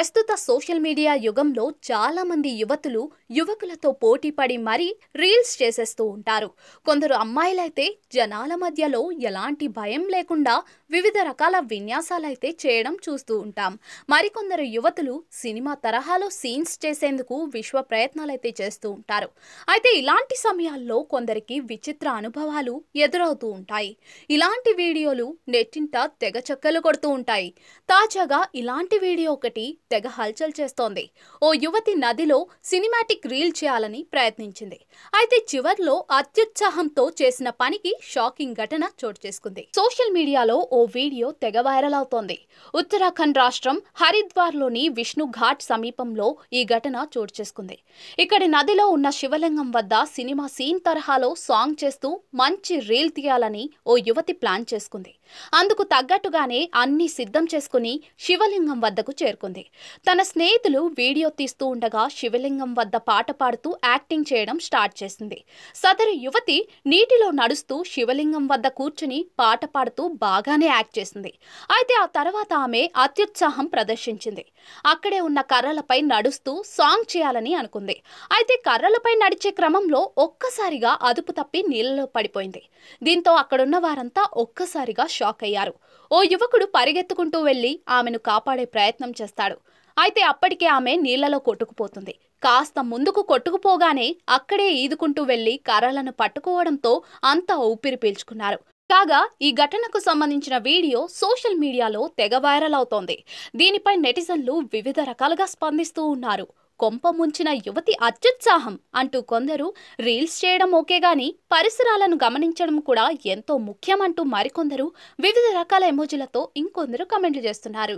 ప్రస్తుత social media యుగంలో చాలా మంది యువకులతో పోటీ పడి మరీ రీల్స్ చేసేస్తూ ఉంటారు. కొందరు అమ్మాయిలైతే జనాల మధ్యలో ఎలాంటి భయం లేకుండా వివిధ రకాల విన్యాసాలైతే చేయడం చూస్తూ ఉంటాం. మరికొందరు యువతులు సినిమా తరహాలో సీన్స్ చేసేందుకు విశ్వ ప్రయత్నాలైతే చేస్తూ ఉంటారు. అయితే ఇలాంటి సమయాల్లో కొందరికి విచిత్ర అనుభవాలు ఎదురవుతూ ఉంటాయి. ఇలాంటి వీడియోలు నెట్టింట తెగ చక్కలు కొడుతూ ఉంటాయి. తాజాగా ఇలాంటి వీడియో ఒకటి తెగ హల్చల్ చేస్తోంది. ఓ యువతి నదిలో సినిమాటిక్ రీల్ చేయాలని ప్రయత్నించింది. అయితే చివర్లో అత్యుత్సాహంతో చేసిన పనికి షాకింగ్ ఘటన చోటు చేసుకుంది. సోషల్ మీడియాలో ఓ వీడియో తెగ వైరల్ అవుతోంది. ఉత్తరాఖండ్ రాష్ట్రం హరిద్వార్లోని విష్ణు ఘాట్ సమీపంలో ఈ ఘటన చోటు చేసుకుంది. ఇక్కడి నదిలో ఉన్న శివలింగం వద్ద సినిమా సీన్ తరహాలో సాంగ్ చేస్తూ మంచి రీల్ తీయాలని ఓ యువతి ప్లాన్ చేసుకుంది. అందుకు తగ్గట్టుగానే అన్ని సిద్ధం చేసుకుని శివలింగం వద్దకు చేరుకుంది. తన స్నేహితులు వీడియో తీస్తూ ఉండగా శివలింగం వద్ద పాట పాడుతూ యాక్టింగ్ చేయడం స్టార్ట్ చేసింది. సదరు యువతి నీటిలో నడుస్తూ శివలింగం వద్ద కూర్చుని పాట పాడుతూ బాగానే యాక్ట్ చేసింది. అయితే ఆ తర్వాత ఆమె అత్యుత్సాహం ప్రదర్శించింది. అక్కడే ఉన్న కర్రలపై నడుస్తూ సాంగ్ చేయాలని అనుకుంది. అయితే కర్రలపై నడిచే క్రమంలో ఒక్కసారిగా అదుపు తప్పి నీళ్లలో పడిపోయింది. దీంతో అక్కడున్న వారంతా ఒక్కసారిగా షాక్ అయ్యారు. ఓ యువకుడు పరిగెత్తుకుంటూ వెళ్లి ఆమెను కాపాడే ప్రయత్నం చేస్తాడు. అయితే అప్పటికే ఆమె నీళ్లలో కొట్టుకుపోతుంది. కాస్త ముందుకు కొట్టుకుపోగానే అక్కడే ఈదుకుంటూ వెళ్లి కర్రలను పట్టుకోవడంతో అంతా ఊపిరి పీల్చుకున్నారు. కాగా ఈ ఘటనకు సంబంధించిన వీడియో సోషల్ మీడియాలో తెగ వైరల్ అవుతోంది. దీనిపై నెటిజన్లు వివిధ రకాలుగా స్పందిస్తూ ఉన్నారు. కొంప ముంచిన యువతి అత్యుత్సాహం అంటూ కొందరు, రీల్స్ చేయడం ఓకే గాని పరిసరాలను గమనించడం కూడా ఎంతో ముఖ్యమంటూ మరికొందరు వివిధ రకాల ఎమోజీలతో ఇంకొందరు కామెంట్లు చేస్తున్నారు.